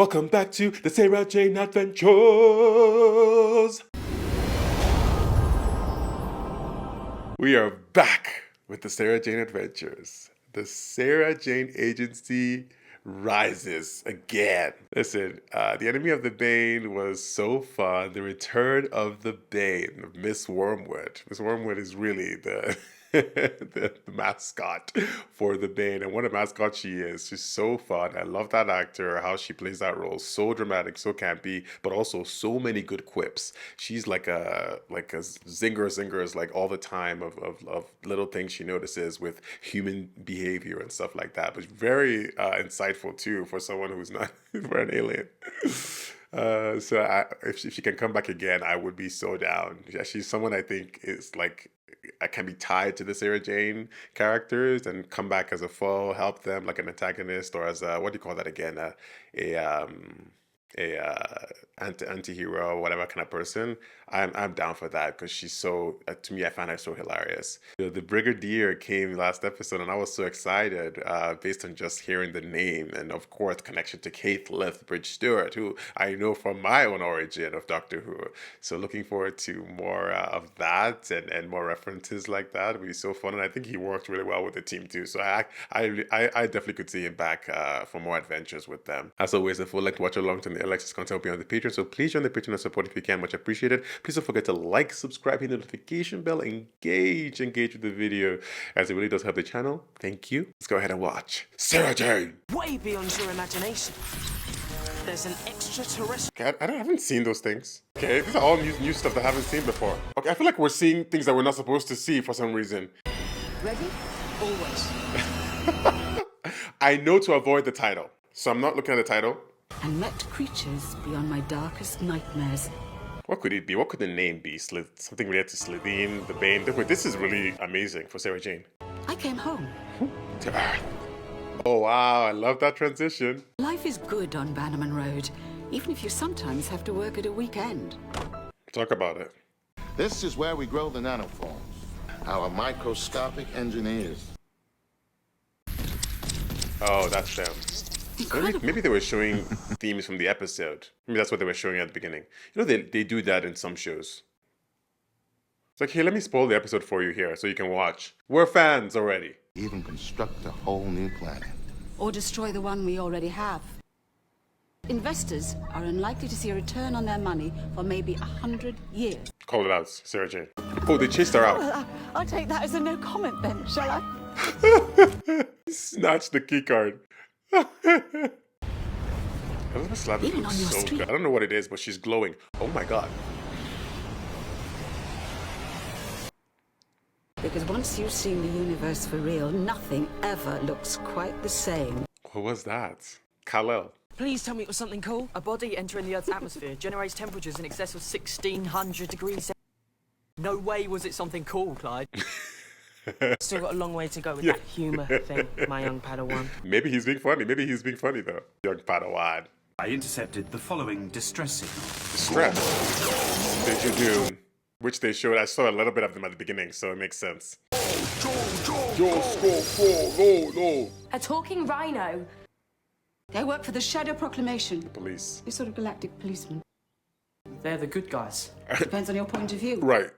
Welcome back to the Sarah Jane Adventures. We are back with the Sarah Jane Adventures. The Sarah Jane Agency rises again. Listen, The Enemy of the Bane was so fun. The Return of the Bane, Miss Wormwood. Miss Wormwood is really the the mascot for the Bane, and what a mascot she is. She's so fun. I love that actor, how she plays that role. So dramatic, so campy, but also so many good quips. She's like a zingers like all the time of little things she notices with human behavior and stuff like that. But very insightful too for someone who's not for an alien. If she can come back again, I would be so down. She's someone I think is like, I can be tied to the Sarah Jane characters and come back as a foe, help them like an antagonist, or as a, what do you call that again? Anti-hero, whatever kind of person. I'm down for that because she's so, to me, I find her so hilarious. The Brigadier came last episode and I was so excited based on just hearing the name, and of course connection to Kate Lethbridge Stewart, who I know from my own origin of Doctor Who. So looking forward to more of that and more references like that. It would be so fun, and I think he worked really well with the team too. So I definitely could see him back for more adventures with them. As always, a full-length watch-along to the Alexis content will be on the Patreon, so please join the Patreon and support if you can, much appreciated. Please don't forget to like, subscribe, hit the notification bell, engage with the video, as it really does help the channel. Thank you. Let's go ahead and watch Sarah Jane. Way beyond your imagination. There's an extraterrestrial. Okay, I haven't seen those things. Okay, these are all new stuff that I haven't seen before. Okay, I feel like we're seeing things that we're not supposed to see for some reason. Ready? Always. I know to avoid the title, so I'm not looking at the title. And met creatures beyond my darkest nightmares. What could it be? What could the name be? Something related to Slitheen, the Bane. Wait, this is really amazing for Sarah Jane. I came home. To Earth. Oh wow, I love that transition. Life is good on Bannerman Road, even if you sometimes have to work at a weekend. Talk about it. This is where we grow the nanoforms, our microscopic engineers. Oh, that's them. Maybe they were showing themes from the episode. Maybe that's what they were showing at the beginning. You know, they do that in some shows. It's like, hey, let me spoil the episode for you here so you can watch. We're fans already. Even construct a whole new planet. Or destroy the one we already have. Investors are unlikely to see a return on their money for maybe 100 years. Call it out, Sarah Jane. Oh, they chased her out. Well, I'll take that as a no comment then, shall I? Snatch the key card. Elizabeth Slavitt Even looks on your so street. good. I don't know what it is, but she's glowing. Oh my god. Because once you've seen the universe for real, nothing ever looks quite the same. What was that? Kal-El. Please tell me it was something cool. A body entering the Earth's atmosphere generates temperatures in excess of 1600 degrees. No way was it something cool, Clyde. Still got a long way to go with that humour thing, my young Padawan. Maybe he's being funny. Maybe he's being funny though. Young Padawan. I intercepted the following distress signal. Distress. The Judoon, which they showed. I saw a little bit of them at the beginning, so it makes sense. A talking rhino. They work for the Shadow Proclamation. Police. This sort of galactic policeman. They're the good guys. Depends on your point of view. Right.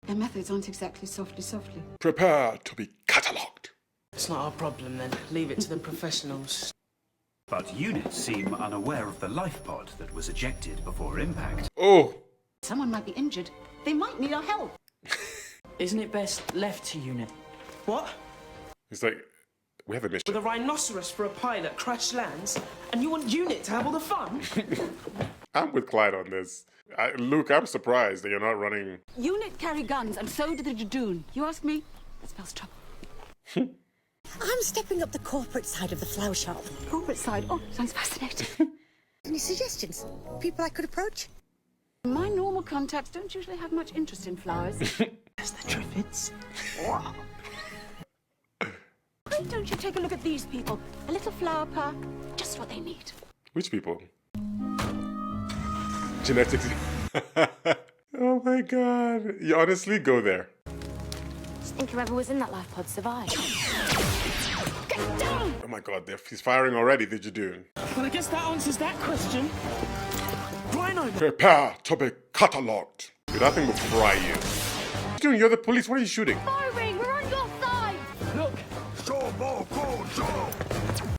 Their methods aren't exactly softly. Prepare to be catalogued. It's not our problem then. Leave it to the professionals. But units seem unaware of the life pod that was ejected before impact. Oh. Someone might be injured. They might need our help. Isn't it best left to unit? What? He's like, we have a mission. With a rhinoceros for a pilot crash lands, and you want unit to have all the fun? I'm with Clyde on this. Luke, I'm surprised that you're not running. Unit carry guns, and so do the Judoon. You ask me, that spells trouble. I'm stepping up the corporate side of the flower shop. Corporate side? Oh, sounds fascinating. Any suggestions? People I could approach? My normal contacts don't usually have much interest in flowers. As the Triffids. Why don't you take a look at these people? A little flower park, just what they need. Which people? Genetics. Oh my god. You honestly go there. Just think whoever was in that life pod survived. Oh my god, he's firing already, the Judoon. Well, I guess that answers that question. Rhino! Prepare to be catalogued. Dude, that thing will fry you. Judoon, you're the police. What are you shooting? Firing! We're on your side! Look!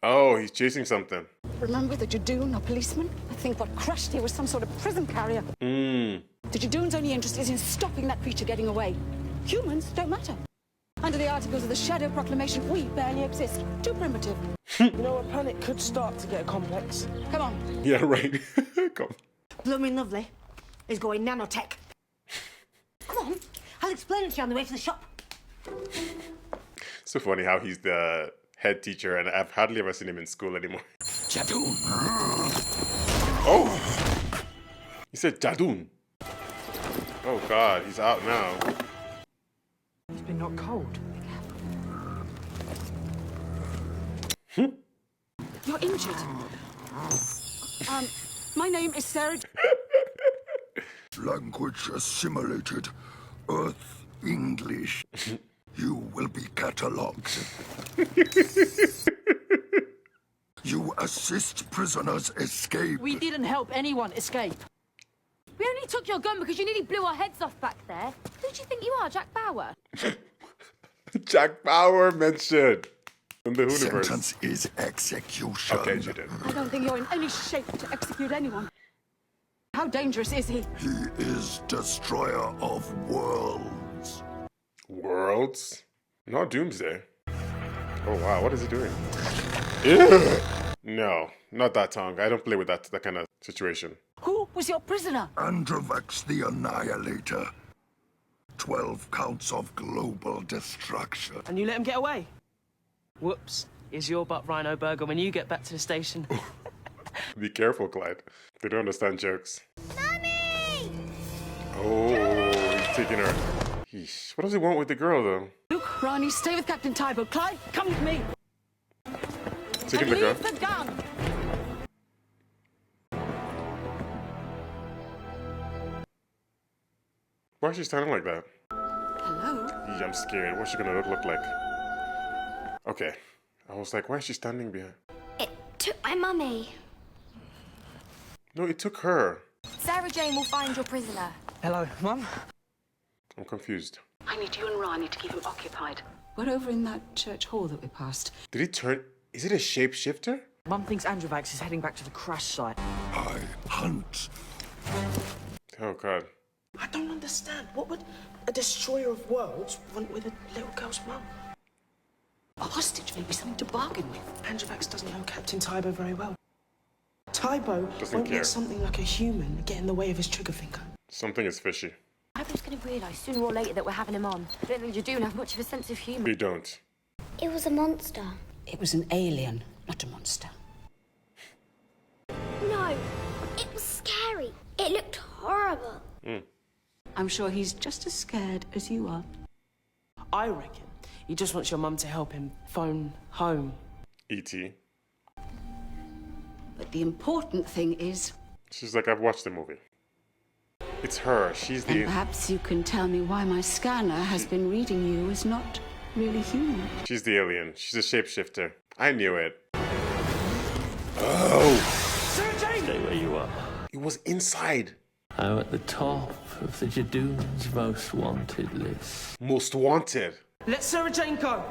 Oh, he's chasing something. Remember the Judoon, a policeman? I think what crashed here was some sort of prison carrier. The Judoon's only interest is in stopping that creature getting away. Humans don't matter. Under the articles of the Shadow Proclamation, we barely exist. Too primitive. You know, a planet could start to get complex. Come on. Yeah, right. Come. Blooming lovely. Is going nanotech. Come on, I'll explain it to you on the way to the shop. So funny how he's the head teacher and I've hardly ever seen him in school anymore. Judoon! Oh! He said Judoon. Oh god, he's out now. He's been knocked cold. You're injured. My name is Sarah. Language assimilated. Earth English. You will be catalogued. You assist prisoners escape. We didn't help anyone escape. We only took your gun because you nearly blew our heads off back there. Who do you think you are, Jack Bauer? Jack Bauer mentioned in the universe. Sentence is execution. Okay, Judoon. I don't think you're in any shape to execute anyone. How dangerous is he? He is destroyer of worlds. Worlds? Not Doomsday. Oh wow, what is he doing? Ew. No, not that tongue. I don't play with that kind of situation. Who was your prisoner? Androvax the Annihilator. 12 counts of global destruction. And you let him get away? Whoops. Is your butt Rhino Burger when you get back to the station? Be careful, Clyde. They don't understand jokes. Mommy! Oh, he's taking her. Yeesh. What does he want with the girl, though? Luke, Ronnie, stay with Captain Tybo. Clyde, come with me. Taking And the girl? leave the gun. Why is she standing like that? Hello? Yee, I'm scared. What's she gonna look like? Okay. I was like, why is she standing behind? It took my mummy. No, it took her. Sarah Jane will find your prisoner. Hello, Mum? I'm confused. I need you and Ronnie to keep him occupied. We're over in that church hall that we passed. Did he turn? Is it a shapeshifter? Mum thinks Androvax is heading back to the crash site. I hunt. Oh god. I don't understand. What would a destroyer of worlds want with a little girl's mum? A hostage may be something to bargain with. Androvax doesn't know Captain Tybo very well. Tybo Doesn't won't care. let something like a human get in the way of his trigger finger. Something is fishy. I was going to realise sooner or later that we're having him on. I don't think Judoon have much of a sense of humour. We don't. It was a monster. It was an alien, not a monster. No, it was scary. It looked horrible. I'm sure he's just as scared as you are. I reckon he just wants your mum to help him phone home. E.T. But the important thing is... She's like, I've watched the movie. It's her. She's And the... perhaps you can tell me why my scanner has been reading you as not really human. She's the alien. She's a shapeshifter. I knew it. Oh! Sarah Jane! Stay where you are. It was inside. I'm at the top of the Judoon's most wanted list. Most wanted. Let Sarah Jane go!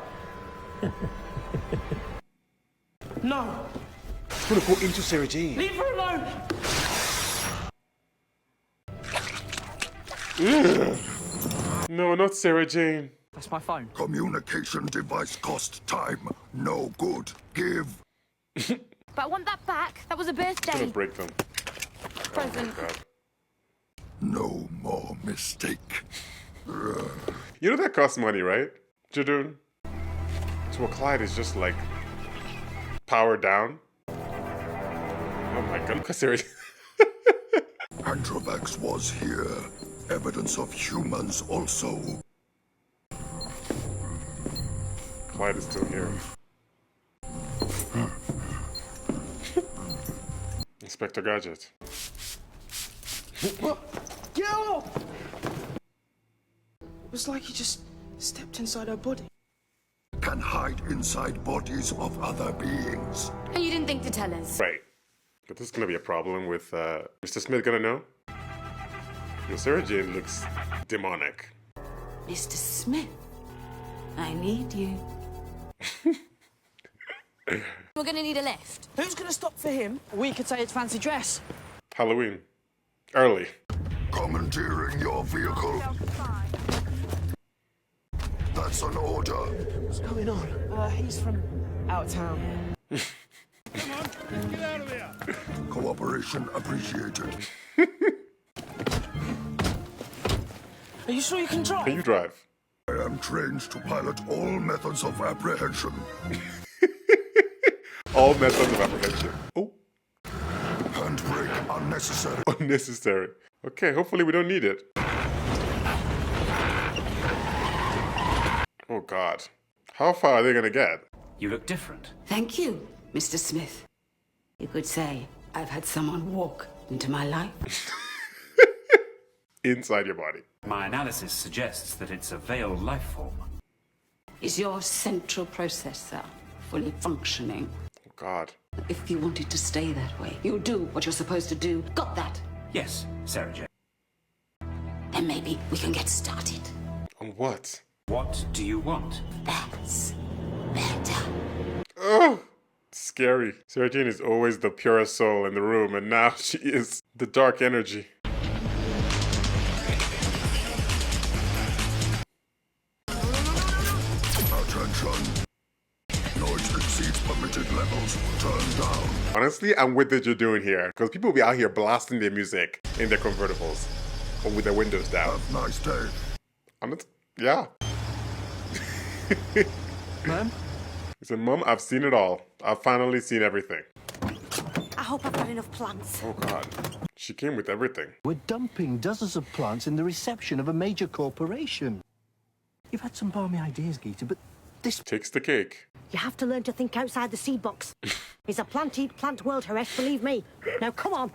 No! I'm gonna go into Sarah Jane. Leave her alone! No, not Sarah Jane. That's my phone. Communication device cost time. No good. Give. But I want that back. That was a I'm gonna birthday break them. present. Oh, God. No more mistake. You know that costs money, right? Judoon? So a Clyde is just like powered down. Oh my god, look at Sarah. Androvax was here. Evidence of humans also. Clyde is still here. Inspector Gadget. Get off! It was like he just stepped inside her body. can hide inside bodies of other beings. And you didn't think to tell us? Right. But this is gonna be a problem with Mr. Smith gonna know? Your Sarah Jane looks demonic. Mr. Smith, I need you. We're gonna need a lift. Who's gonna stop for him? We could say it's fancy dress. Halloween. Early. Commandeering your vehicle. That's an order. What's going on? He's from out of town. Cooperation appreciated. Are you sure you can drive? Can you drive? I am trained to pilot all methods of apprehension. All methods of apprehension. Oh. Handbrake unnecessary. Unnecessary. Okay, hopefully we don't need it. Oh God. How far are they gonna get? You look different. Thank you, Mr. Smith. You could say I've had someone walk into my life. Inside your body. My analysis suggests that it's a veiled life form. Is your central processor fully functioning? Oh God. If you wanted to stay that way, you'll do what you're supposed to do. Got that? Yes, Sarah Jane. Then maybe we can get started. On what? What do you want? That's better. Oh, scary. Sarah Jane is always the purest soul in the room, and now she is the dark energy. Attention. Noise exceeds permitted levels. Turn down. Honestly, I'm with the Judoon here, because people will be out here blasting their music in their convertibles, or with their windows down. Have a nice day. I'm not, yeah. Ma'am? He said, Mom, I've seen it all. I've finally seen everything. I hope I've got enough plants. Oh God. She came with everything. We're dumping dozens of plants in the reception of a major corporation. You've had some balmy ideas, Geeta, but this Takes the cake. You have to learn to think outside the seed box. It's a plant world, Haresh, believe me. Now, come on.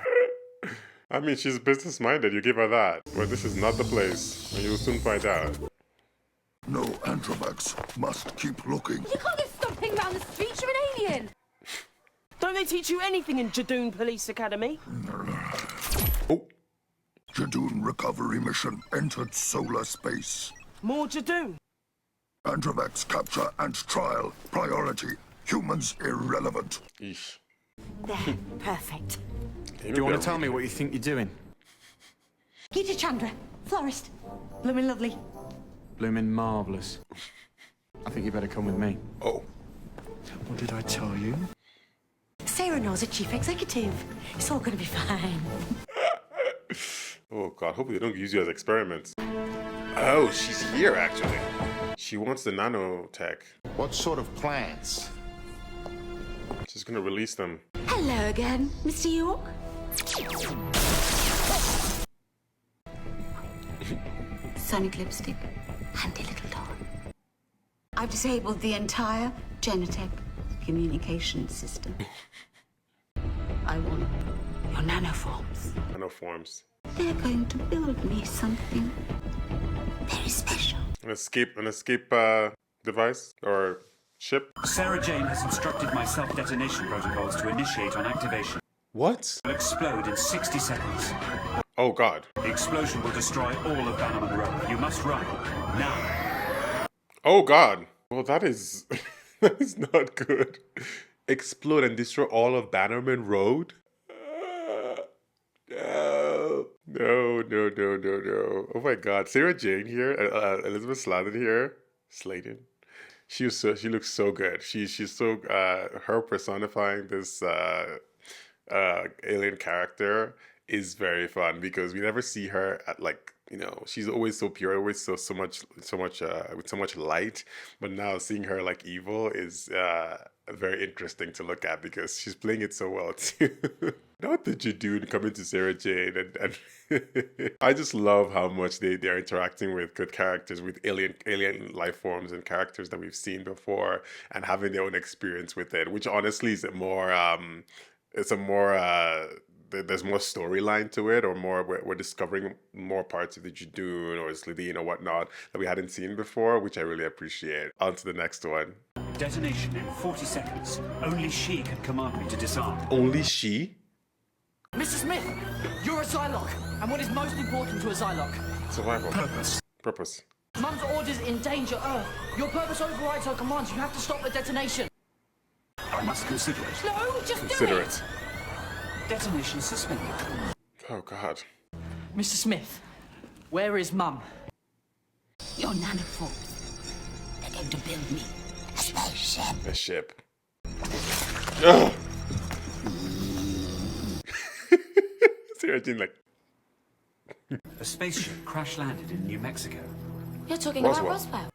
I mean, she's business-minded, you give her that. But this is not the place, and you'll soon find out. No Antrovax. Must keep looking. You can't go stomping around the streets, you're an alien. Don't they teach you anything in Judoon Police Academy? Oh, Judoon recovery mission entered solar space. More Judoon? Antrovax capture and trial. Priority. Humans irrelevant. eesh. There, perfect. Do you want to tell me what you think you're doing? Geeta Chandra, florist. Blooming lovely. Blooming marvellous. I think you better come with me. Oh. What did I tell you? Sarah knows a chief executive. It's all going to be fine. Oh God, hopefully they don't use you as experiments. Oh, she's here actually. She wants the nanotech. What sort of plans? She's gonna release them. Hello again, Mr. York. Sonic lipstick. Handy little doll. I've disabled the entire Genetech communication system. I want your nanoforms. Nanoforms. They're going to build me something very special. An escape device or ship. Sarah Jane has instructed my self-detonation protocols to initiate on activation. What? Will explode in 60 seconds. Oh God. The explosion will destroy all of Bannerman Road. You must run. Now. Oh God. Well, that is that is not good. Explode and destroy all of Bannerman Road? No. Oh my God. Sarah Jane here, Elizabeth Sladen. She looks so good. She's so her personifying this alien character is very fun because we never see her at she's always so pure, always so much with so much light. But now seeing her like evil is very interesting to look at because she's playing it so well too. Not the Judoon coming to Sarah Jane and I just love how much they're interacting with good characters, with alien life forms and characters that we've seen before and having their own experience with it, which honestly is a more there's more storyline to it, or more we're discovering more parts of the Judoon or Slideen or whatnot that we hadn't seen before, which I really appreciate. On to the next one. Detonation in 40 seconds. Only she can command me to disarm. Only she? Mr. Smith, you're a Zylok, and what is most important to a Zylok? Survival. Purpose. Purpose. Mum's orders endanger Earth. Your purpose overrides her commands. You have to stop the detonation. I must consider it. No, just Consider it. Detonation suspended. Oh, God. Mr. Smith, where is Mum? Your nanoforms. They're going to build me a spaceship. A ship. Oh! Seriously, like... A spaceship crash-landed in New Mexico. You're talking Roswell. about Roswell.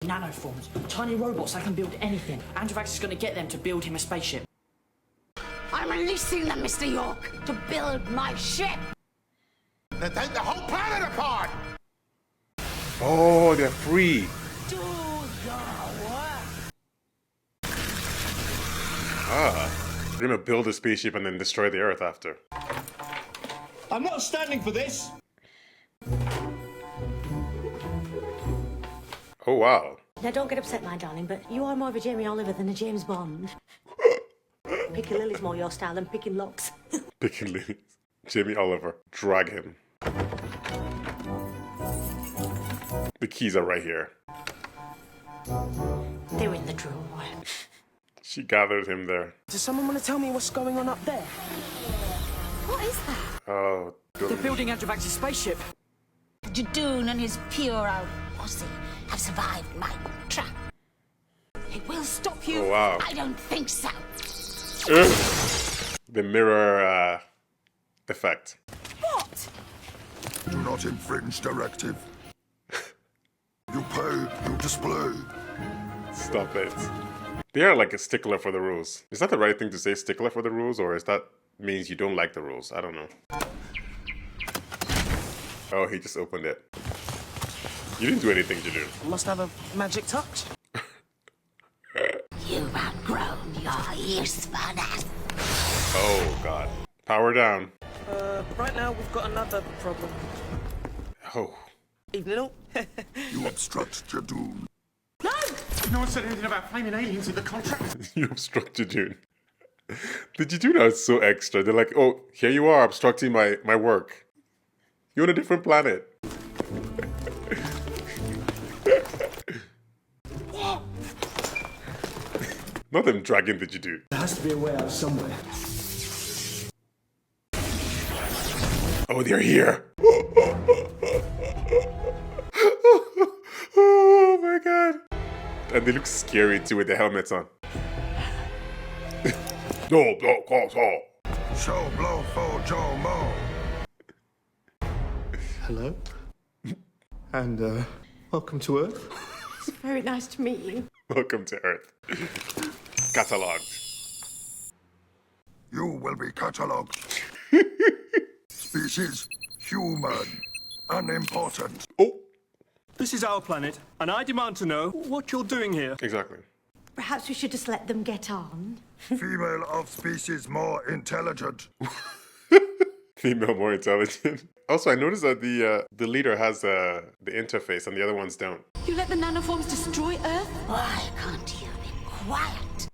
Nanoforms, tiny robots that can build anything. Androvax is going to get them to build him a spaceship. I'm releasing them, Mr. York, to build my ship. They take the whole planet apart! Oh, they're free. Do your work. Ah. They're gonna build a spaceship and then destroy the Earth after. I'm not standing for this. Oh, wow. Now, don't get upset, my darling, but you are more of a Jamie Oliver than a James Bond. Picking lilies more your style than picking locks. Picking lilies. Jamie Oliver. Drag him. The keys are right here. They're in the drawer. She gathered him there. Does someone want to tell me what's going on up there? What is that? Oh, They're building Androvax's spaceship. Judoon and his puerile posse have survived my trap. It will stop you. Oh, wow. I don't think so. The mirror effect. What? Do not infringe directive. You pay, you display. Stop it. They are like a stickler for the rules. Is that the right thing to say, stickler for the rules, or is that means you don't like the rules? I don't know. Oh, he just opened it. You didn't do anything, Judoon. Must have a magic touch. You've outgrown your usefulness. Oh, God. Power down. Right now we've got another problem. Oh. Evening all. You obstruct Judoon. No! No one said anything about flaming aliens in the contract. You obstruct Judoon. The Judoon are so extra. They're like, oh, here you are obstructing my work. You're on a different planet. What? Not them dragging the Judoon. There has to be a way out somewhere. Oh, they're here. Oh my God. And they look scary too with the helmets on. No, blow, call, call. Show blow for Joe Mo. Hello? And, welcome to Earth. It's very nice to meet you. Welcome to Earth. Catalogued. You will be catalogued. Species human. Unimportant. Oh, This is our planet, and I demand to know what you're doing here. exactly. Perhaps we should just let them get on. Female of species more intelligent. Female more intelligent. Also, I noticed that the leader has the interface and the other ones don't. You let the nanoforms destroy Earth? Why can't you be quiet?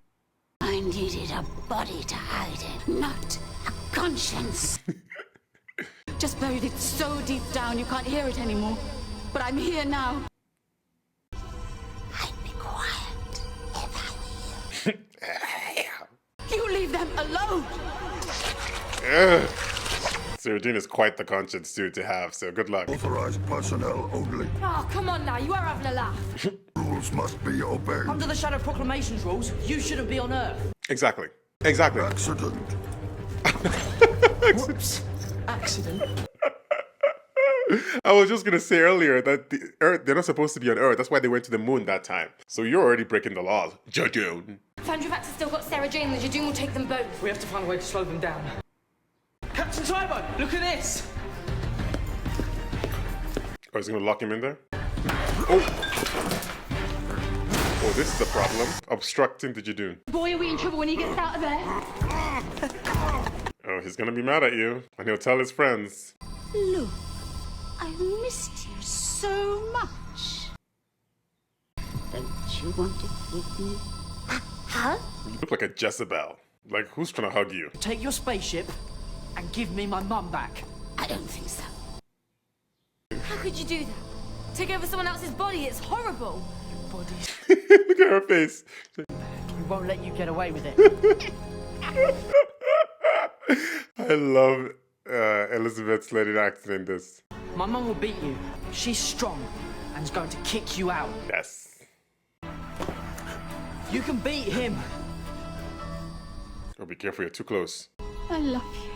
I needed a body to hide in, not a conscience. Just buried it so deep down you can't hear it anymore. But I'm here now. I'd be quiet if I were you. You leave them alone. Judoon is quite the conscience too to have, so good luck. Authorized personnel only. Oh, come on now, you are having a laugh. Rules must be obeyed. Under the Shadow Proclamation's rules, you shouldn't be on Earth. Exactly. Exactly. Accident. Whoops. Accident. I was just gonna say earlier that the Earth, they're not supposed to be on Earth. That's why they went to the moon that time. So you're already breaking the laws, Judoon. If Androvax has still got Sarah Jane, the Judoon will take them both. We have to find a way to slow them down. Captain Tybo, look at this! Oh, he's gonna lock him in there? Oh! Oh, this is the problem. Obstructing the Judoon. Boy, are we in trouble when he gets out of there. Oh, he's gonna be mad at you, and he'll tell his friends. Luke, I've missed you so much. Don't you want to hug me? Huh? You look like a Jezebel. Like, who's trying to hug you? Take your spaceship and give me my mum back. I don't think so. How could you do that? Take over someone else's body, it's horrible. Bodies. Look at her face. We won't let you get away with it. I love Elizabeth Sladen acting in this. My mum will beat you. She's strong and is going to kick you out. Yes. You can beat him. Oh, be careful, you're too close. I love you.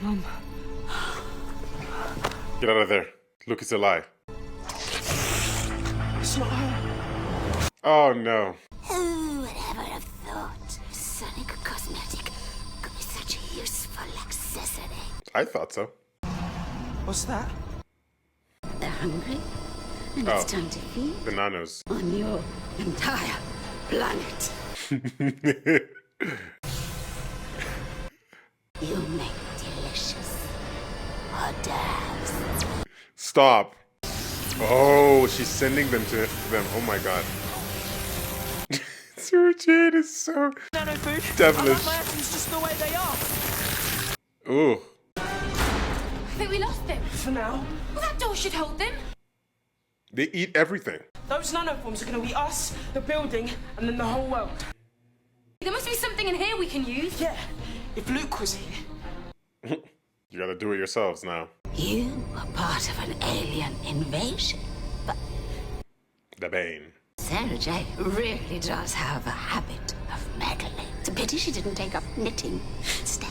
Mum. Get out of there. Luke is a lie. It's not her. Oh, no. Who would ever have thought Sonic Cosmetic could be such a useful accessory? I thought so. What's that? They're hungry, and it's time to feed The nanos. on your entire planet. You make delicious hors d'oeuvres. Stop. Oh, she's sending them to them. Oh my god. Sarah Jane is so Nano food. devilish. I like my atoms just the way they are. Ooh. I think we lost them. For now. Well, that door should hold them. They eat everything. Those nanoforms are going to eat us, the building, and then the whole world. There must be something in here we can use. Yeah, if Luke was here. You gotta do it yourselves now. You are part of an alien invasion, but The Bane. Sarah J really does have a habit of meddling. It's a pity she didn't take up knitting instead.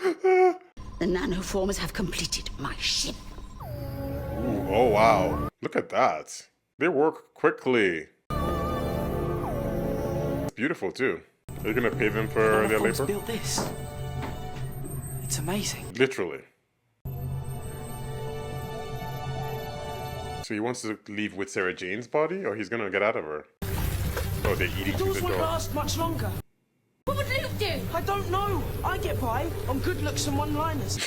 The nanoformers have completed my ship. Ooh, oh wow. Look at that. They work quickly. It's beautiful too. Are you gonna pay them for their labor? Built this. It's amazing. Literally. So he wants to leave with Sarah Jane's body, or he's gonna get out of her? Oh, they're eating through Doors the won't door. last much longer. What would Luke do? I don't know. I get by on good looks and one-liners.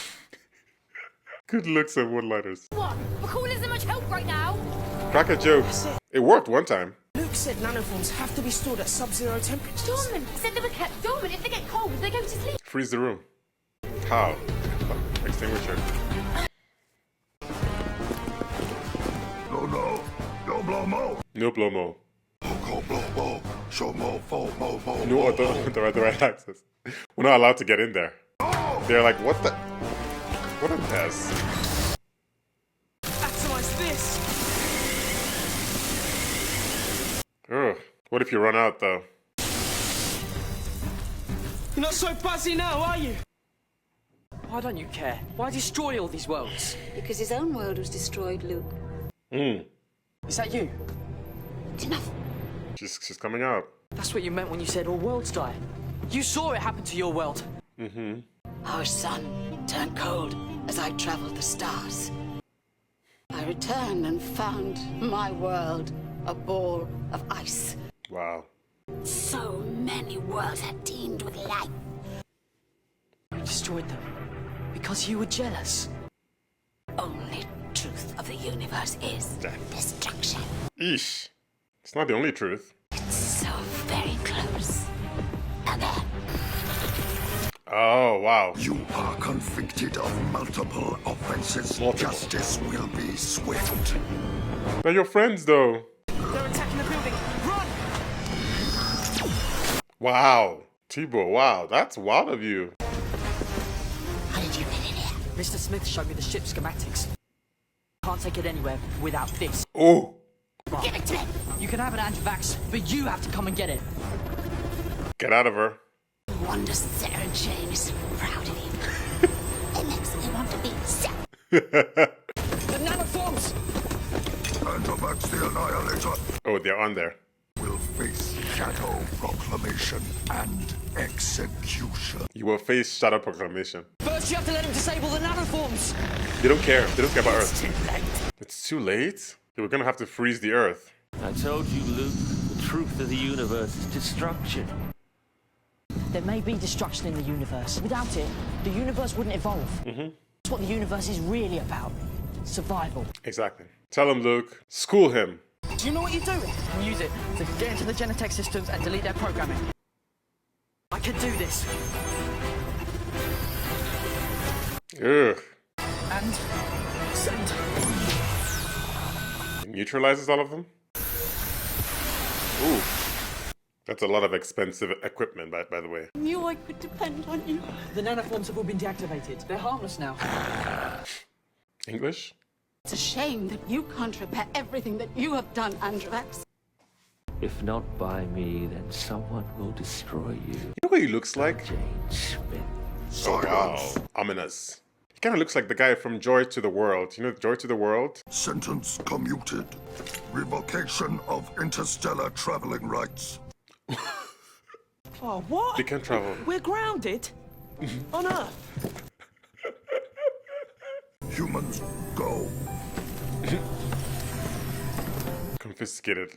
Good looks and one-liners. What? McCall isn't much help right now. Crack a joke. It worked one time. Luke said nanoforms have to be stored at sub-zero temperatures. Dormant. Said they were kept dormant. If they get cold, they go to sleep. Freeze the room. How? Extinguisher. No, no blow-mo. No blow-mo. Go blow-mo. Show mo, fo, mo, mo. No, the right access. We're not allowed to get in there. They're like, what the? What a mess. Atomize this. Ugh. What if you run out though? You're not so buzzy now, are you? Why don't you care? Why destroy all these worlds? Because his own world was destroyed, Luke. Is that you? It's enough. She's coming out. That's what you meant when you said all worlds die. You saw it happen to your world. Our sun turned cold as I traveled the stars. I returned and found my world a ball of ice. Wow. So many worlds had teemed with life. You destroyed them because you were jealous. Only truth of the universe is destruction. Eesh. It's not the only truth. It's so very close. Again. Oh, wow. You are convicted of multiple offenses. Justice will be swift. They're your friends though. They're attacking the building. Run! Wow. T-Bo, wow. That's wild of you. How did you get in here? Mr. Smith showed me the ship schematics. Can't take it anywhere without this. Oh. Give it to me. You can have it, Antivax, but you have to come and get it. Get out of her. Wonder Sarah Jane is so proud of you. It makes me want to be sick. The nanoforms! Antivax the Annihilator Oh, they're on there. will face Shadow Proclamation and execution. You will face Shadow Proclamation. First, you have to let him disable the nanoforms. They don't care. They don't care about Earth. Too late. It's too late? Okay, we're gonna have to freeze the Earth. I told you, Luke, the truth of the universe is destruction. There may be destruction in the universe. Without it, the universe wouldn't evolve. That's what the universe is really about. Survival. Exactly. Tell him, Luke. School him. Do you know what you're doing? And use it to get into the Genetech systems and delete their programming. I can do this. Ugh. And send. It neutralizes all of them? Ooh. That's a lot of expensive equipment, by the way. I knew I could depend on you. The nanoforms have all been deactivated. They're harmless now. English? It's a shame that you can't repair everything that you have done, Androvax. If not by me, then someone will destroy you. You know what he looks like? Jane Smith. Oh, wow. Ominous. He kind of looks like the guy from Joy to the World. You know Joy to the World? Sentence commuted. Revocation of interstellar traveling rights. Oh, what? They can't travel. We're grounded? On Earth? Humans, go. Confiscated.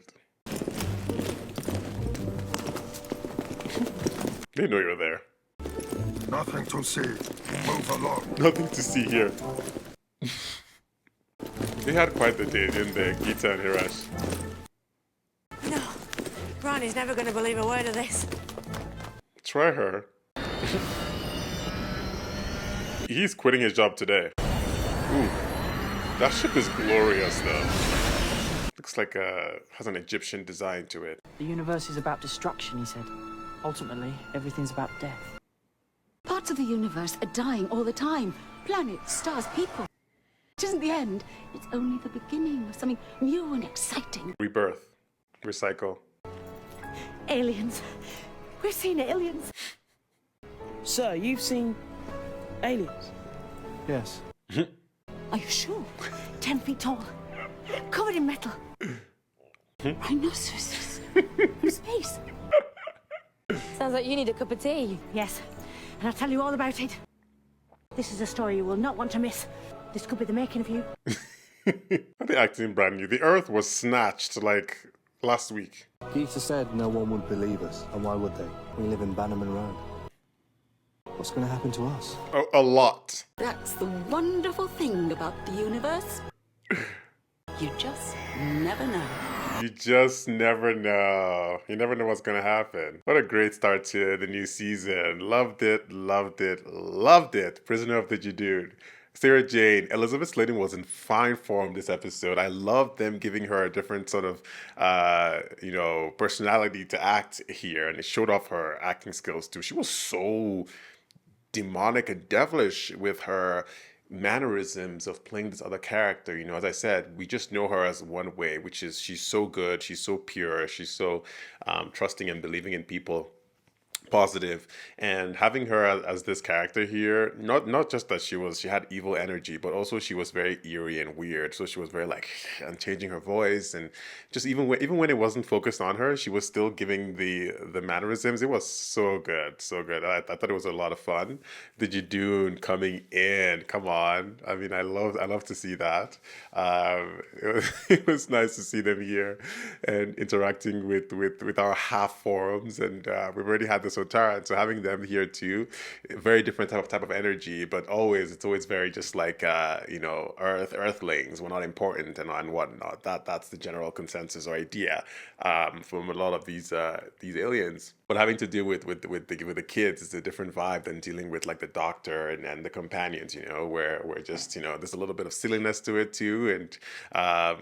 They know you're there. Nothing to see. Move along. Nothing to see here. They had quite the day, didn't they, Gita and Hirash? No, Ronnie's never going to believe a word of this. Try her. He's quitting his job today. Ooh. That ship is glorious, though. Looks like has an Egyptian design to it. The universe is about destruction, he said. Ultimately, everything's about death. Parts of the universe are dying all the time. Planets, stars, people. It isn't the end. It's only the beginning of something new and exciting. Rebirth. Recycle. Aliens. We've seen aliens. Sir, you've seen aliens? Yes. Are you sure? 10 feet tall. Covered in metal. Rhinoceroses. From space. Sounds like you need a cup of tea. Yes, and I'll tell you all about it. This is a story you will not want to miss. This could be the making of you. Are they acting brand new? The Earth was snatched like last week. Gita said no one would believe us, and why would they? We live in Bannerman Road. What's going to happen to us? A lot. That's the wonderful thing about the universe. You just never know. You just never know. You never know what's going to happen. What a great start to the new season. Loved it, loved it, loved it. Prisoner of the Judoon. Sarah Jane, Elizabeth Sladen was in fine form this episode. I loved them giving her a different sort of, personality to act here. And it showed off her acting skills too. She was so demonic and devilish with her mannerisms of playing this other character. You know, as I said, we just know her as one way, which is she's so good, she's so pure, she's so trusting and believing in people, positive. And having her as this character here, not just that she had evil energy, but also she was very eerie and weird. So she was very like, and changing her voice, and just even when it wasn't focused on her, she was still giving the mannerisms. It was so good, so good. I thought it was a lot of fun. The Judoon coming in, come on. I mean, I love to see that. It was nice to see them here and interacting with our half forms, and we've already had this Otara, so having them here too, very different type of energy, but it's always very just like earthlings, we're not important and whatnot. That's the general consensus or idea from a lot of these aliens. But having to deal with the kids is a different vibe than dealing with like the doctor and the companions, where just, there's a little bit of silliness to it too, and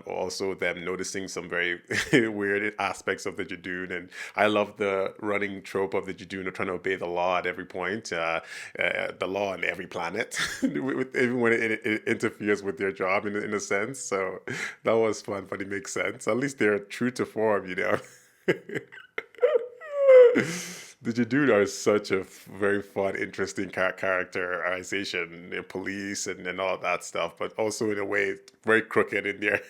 also them noticing some very weird aspects of the Judoon. And I love the running trope of the Judoon of trying to obey the law at every point, the law on every planet, even when it interferes with their job in a sense. So that was fun, but it makes sense. At least they're true to form, The Judoon are such a very fun, interesting characterization, police and all that stuff, but also in a way very crooked in there.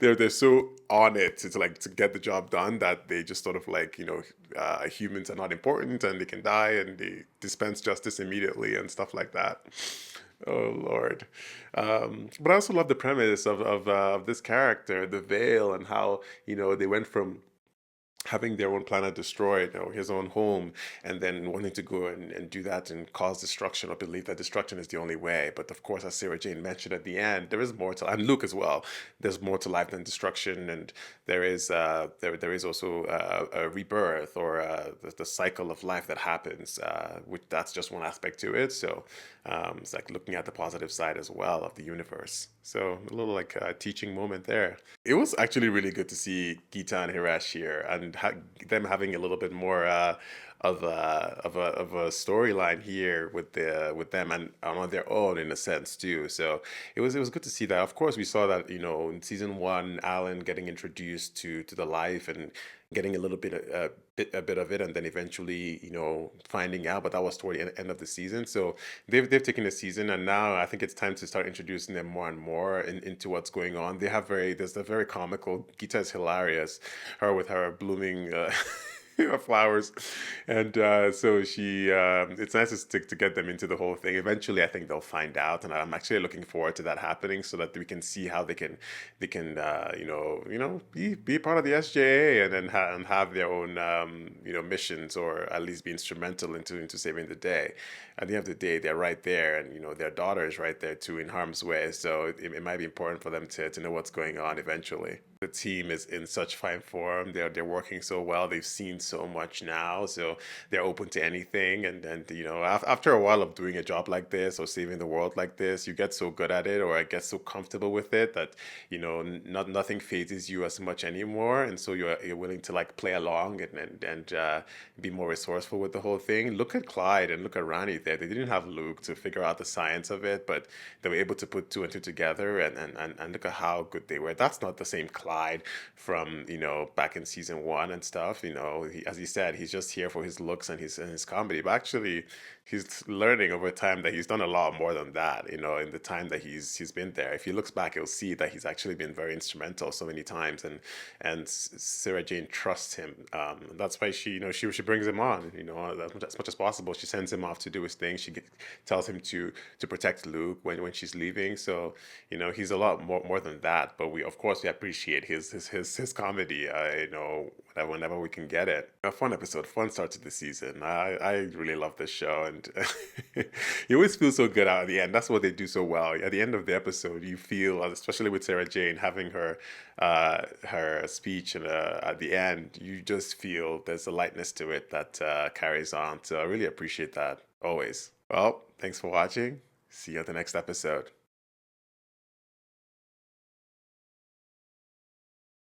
They're so on it to like to get the job done that they just sort of like humans are not important and they can die, and they dispense justice immediately and stuff like that. Oh Lord. But I also love the premise of this character, the Veil, and how they went from having their own planet destroyed, his own home, and then wanting to go and do that and cause destruction or believe that destruction is the only way. But of course, as Sarah Jane mentioned at the end, there is more to, and Luke as well, there's more to life than destruction, and there is there is also a rebirth, or the cycle of life that happens, which that's just one aspect to it. So it's like looking at the positive side as well of the universe. So a little like teaching moment there. It was actually really good to see Geeta and Hirash here, and them having a little bit more of a storyline here with them and on their own in a sense too. So it was good to see that. Of course, we saw that in season 1, Alan getting introduced to the life and getting a little bit a bit of it, and then eventually finding out. But that was toward the end of the season. So they've taken a season, and now I think it's time to start introducing them more and more into what's going on. There's a very comical. Geeta is hilarious. Her with her blooming. Flowers, and so she it's nice to get them into the whole thing. Eventually I think they'll find out, and I'm actually looking forward to that happening, so that we can see how they can be part of the SJA, and then have their own missions, or at least be instrumental into saving the day. At the end of the day, they're right there, and their daughter is right there too, in harm's way, so it might be important for them to know what's going on eventually. The team is in such fine form. They're working so well. They've seen so much now, so they're open to anything. And after a while of doing a job like this or saving the world like this, you get so good at it, or I get so comfortable with it, that nothing phases you as much anymore, and so you're willing to like play along and be more resourceful with the whole thing. Look at Clyde and look at Rani there. They didn't have Luke to figure out the science of it, but they were able to put 2 and 2 together, and look at how good they were. That's not the same Clyde from back in season 1 and stuff. As he said, he's just here for his looks and his comedy, but actually he's learning over time that he's done a lot more than that. In the time that he's been there, if he looks back, he'll see that he's actually been very instrumental so many times, and Sarah Jane trusts him. That's why she brings him on. As much as possible, she sends him off to do his thing. She tells him to protect Luke when she's leaving. So he's a lot more than that. But we appreciate his comedy. Whenever we can get it. A fun episode, fun start to the season. I really love this show, and you always feel so good out at the end. That's what they do so well. At the end of the episode, you feel, especially with Sarah Jane having her speech, and at the end, you just feel there's a lightness to it that carries on. So I really appreciate that always. Well, thanks for watching. See you at the next episode.